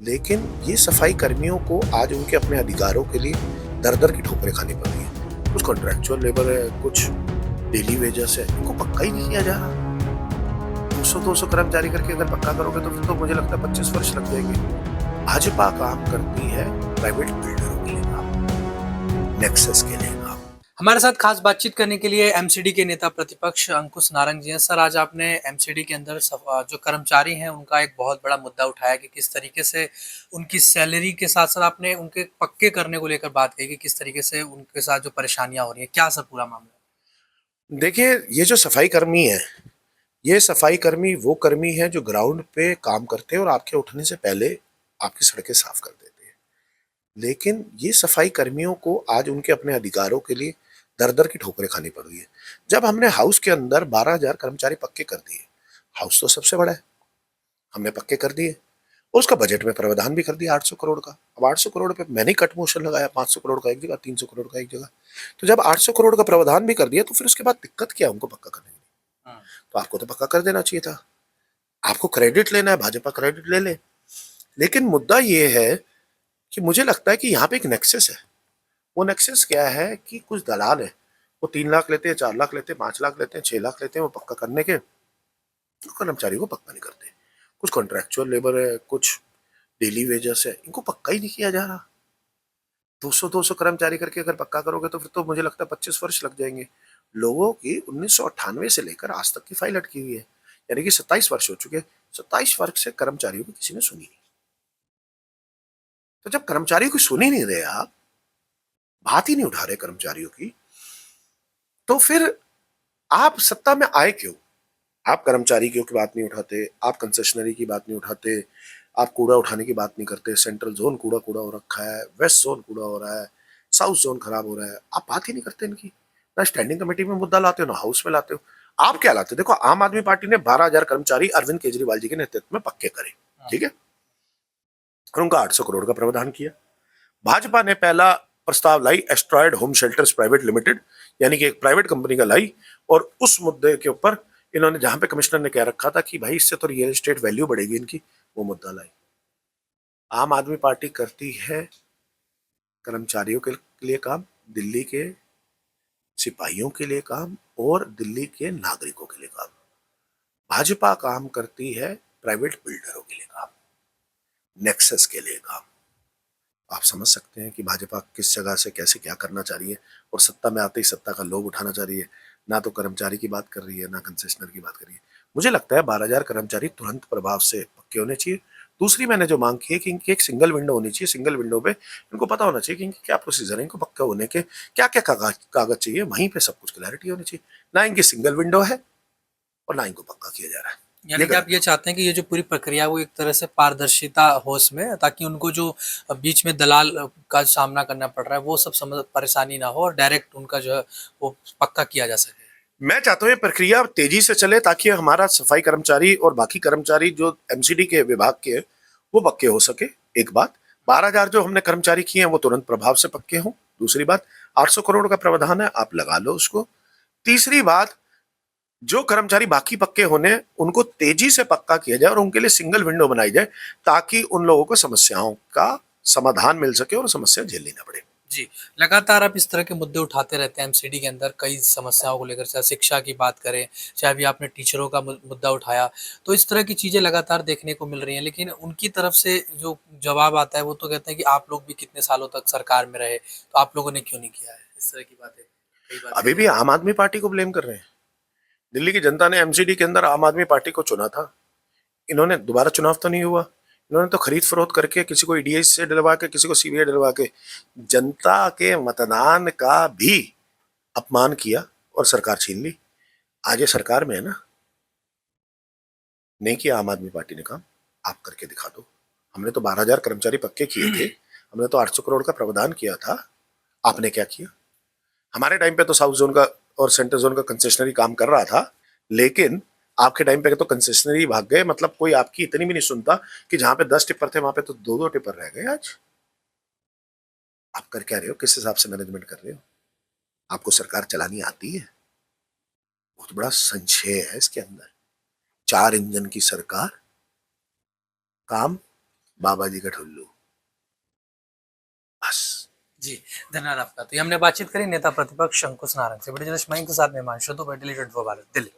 लेकिन ये सफाई कर्मियों को आज उनके अपने अधिकारों के लिए दर-दर की ठोकरें खानी पड़ रही हैं। कुछ कॉन्ट्रैक्चुअल लेबर है, कुछ डेली वेजेस है, इनको पक्का ही नहीं किया जा रहा। 200-200 कर्मचारी करके अगर पक्का करोगे तो फिर तो मुझे लगता है 25 वर्ष लग जाएंगे। भाजपा काम करती है प्राइवेट बिल्डरों के लिए काम, नेक्सस के लिए काम। हमारे साथ खास बातचीत करने के लिए एमसीडी के नेता प्रतिपक्ष अंकुश नारंग जी हैं। सर, आज आपने एमसीडी के अंदर जो कर्मचारी हैं उनका एक बहुत बड़ा मुद्दा उठाया कि किस तरीके से उनकी सैलरी के साथ साथ आपने उनके पक्के करने को लेकर बात कही कि किस तरीके से उनके साथ जो परेशानियां हो रही हैं। क्या सर पूरा मामला? देखिए, ये जो सफाई कर्मी है, ये सफाई कर्मी वो कर्मी है जो ग्राउंड पे काम करते हैं और आपके उठने से पहले आपकी सड़कें साफ कर देते हैं। लेकिन ये सफाई कर्मियों को आज उनके अपने अधिकारों के लिए दर-दर की ठोकरें खानी पड़ रही है। जब हमने हाउस के अंदर 12,000 कर्मचारी पक्के कर दिए, हाउस तो सबसे बड़ा है, हमने पक्के कर दिए और उसका बजट में प्रावधान भी कर दिया 800 करोड़ का। अब 800 करोड़ पे मैंने ही कट मोशन लगाया, 500 करोड़ का एक जगह, 300 करोड़ का एक जगह। तो जब 800 करोड़ का प्रावधान भी कर दिया तो फिर उसके बाद दिक्कत क्या है उनको पक्का करने में? हाँ। तो आपको तो पक्का कर देना चाहिए था। आपको क्रेडिट लेना है, भाजपा क्रेडिट ले ले। लेकिन मुद्दा ये है कि मुझे लगता है कि यहाँ पे एक नेक्सस है। वो नेक्सस क्या है कि कुछ दलाल है, वो 3 लाख लेते हैं, 4 लाख लेते हैं, 5 लाख लेते हैं, 6 लाख लेते हैं वो पक्का करने के, तो कर्मचारी को पक्का नहीं करते। कुछ कॉन्ट्रैक्चुअल लेबर है, कुछ डेली वेजेस है, इनको पक्का ही नहीं किया जा रहा। 200-200 कर्मचारी करके अगर पक्का करोगे तो फिर तो मुझे लगता है 25 वर्ष लग जाएंगे। लोगों की 1998 से लेकर आज तक की फाइल अटकी हुई है, यानी कि 27 वर्ष हो चुके हैं। 27 वर्ष से कर्मचारियों की किसी ने सुनी नहीं। तो जब कर्मचारियों की सुन ही नहीं रहे आप, बात ही नहीं उठा रहे कर्मचारियों की, तो फिर आप सत्ता में आए क्यों? आप कर्मचारी की बात नहीं उठाते, आप कंसेशनरी की बात नहीं उठाते, आप कूड़ा उठाने की बात नहीं करते, सेंट्रल जोन कूड़ा कूड़ा हो रखा है, वेस्ट जोन कूड़ा हो रहा है, साउथ जोन खराब हो रहा है, आप बात ही नहीं करते इनकी। ना स्टैंडिंग कमेटी में मुद्दा लाते हो, ना हाउस में लाते हो। आप क्या लाते हो? देखो, आम आदमी पार्टी ने 12,000 कर्मचारी अरविंद केजरीवाल जी के नेतृत्व में पक्के करे, हाँ। ठीक है, और उनका 800 करोड़ का प्रावधान किया। भाजपा ने पहला प्रस्ताव लाई asteroid home shelters private limited, यानी कि एक प्राइवेट कंपनी का लाई, और उस मुद्दे के ऊपर इन्होंने, जहां पे कमिश्नर ने कह रखा था कि भाई इससे तो रियल एस्टेट वैल्यू बढ़ेगी इनकी, वो मुद्दा लाई। आम आदमी पार्टी करती है कर्मचारियों के लिए काम, दिल्ली के सिपाहियों के लिए काम और दिल्ली के नागरिकों के लिए काम। भाजपा काम करती है प्राइवेट बिल्डरों के लिए काम, नेक्सस के लिए काम। आप समझ सकते हैं कि भाजपा किस जगह से कैसे क्या करना चाह रही है, और सत्ता में आते ही सत्ता का लोभ उठाना चाह रही है। ना तो कर्मचारी की बात कर रही है, ना कंसेशनर की बात कर रही है। मुझे लगता है 12,000 कर्मचारी तुरंत प्रभाव से पक्के होने चाहिए। दूसरी मैंने जो मांग की है कि इनकी एक सिंगल विंडो होनी चाहिए। सिंगल विंडो पे इनको पता होना चाहिए कि इनकी क्या प्रोसीजर है, इनको पक्का होने के क्या क्या कागज कागज चाहिए, वहीं पे सब कुछ क्लैरिटी होनी चाहिए। ना इनकी सिंगल विंडो है और ना इनको पक्का किया जा रहा है। ये यानी कि आप गलत ये है। चाहते हैं कि ये जो पूरी प्रक्रिया है वो एक तरह से पारदर्शिता हो इसमें, ताकि उनको जो बीच में दलाल का सामना करना पड़ रहा है वो सब समझ परेशानी ना हो और डायरेक्ट उनका जो है वो पक्का किया जा सके। मैं चाहता हूँ ये प्रक्रिया तेजी से चले ताकि हमारा सफाई कर्मचारी और बाकी कर्मचारी जो एमसीडी के विभाग के हैं वो पक्के हो सके। एक बात, 12,000 जो हमने कर्मचारी किए हैं वो तुरंत प्रभाव से पक्के हों। दूसरी बात, 800 करोड़ का प्रावधान है, आप लगा लो उसको। तीसरी बात, जो कर्मचारी बाकी पक्के होने उनको तेजी से पक्का किया जाए और उनके लिए सिंगल विंडो बनाई जाए, ताकि उन लोगों को समस्याओं का समाधान मिल सके और समस्या झेलनी ना पड़े। जी, लगातार आप इस तरह के मुद्दे उठाते रहते हैं एमसीडी के अंदर कई समस्याओं को लेकर, चाहे शिक्षा की बात करें, चाहे अभी आपने टीचरों का मुद्दा उठाया, तो इस तरह की चीज़ें लगातार देखने को मिल रही हैं। लेकिन उनकी तरफ से जो जवाब आता है वो तो कहते हैं कि आप लोग भी कितने सालों तक सरकार में रहे, तो आप लोगों ने क्यों नहीं किया है? इस तरह की बातें कई बार अभी कही भी जाती आम आदमी पार्टी को ब्लेम कर रहे हैं। दिल्ली की जनता ने एमसीडी के अंदर आम आदमी पार्टी को चुना था। इन्होंने दोबारा चुनाव तो नहीं हुआ। इन्होंने तो खरीद फरोख्त करके किसी को ईडीए से डलवा के, किसी को सीबीआई डलवा के जनता के मतदान का भी अपमान किया और सरकार छीन ली। आज ये सरकार में है ना। नहीं किया आम आदमी पार्टी ने काम, आप करके दिखा दो। हमने तो 12,000 कर्मचारी पक्के किए थे, हमने तो 800 करोड़ का प्रावधान किया था। आपने क्या किया? हमारे टाइम पे तो साउथ जोन का और सेंट्रल जोन का कंसेशनरी काम कर रहा था, लेकिन आपके टाइम पे तो कंसेशनरी भाग गए। मतलब कोई आपकी इतनी भी नहीं सुनता कि जहां पे 10 टिप्पर थे वहां पे तो 2-2 टिप्पर रह गए आज। आप कर क्या रहे हो? किस हिसाब से मैनेजमेंट कर रहे हो? आपको सरकार चलानी आती है? बहुत बड़ा संशय है इसके अंदर। 4 इंजन की सरकार, काम बाबा जी का ठुल्लू। बस। जी, धन्यवाद आपका। तो ये हमने बातचीत करी नेता प्रतिपक्ष अंकुश नारंग से। वीडियो जर्नलिस्ट मयंक के साथ मैं हिमांशु, तो दिल्ली 24 भारत, दिल्ली।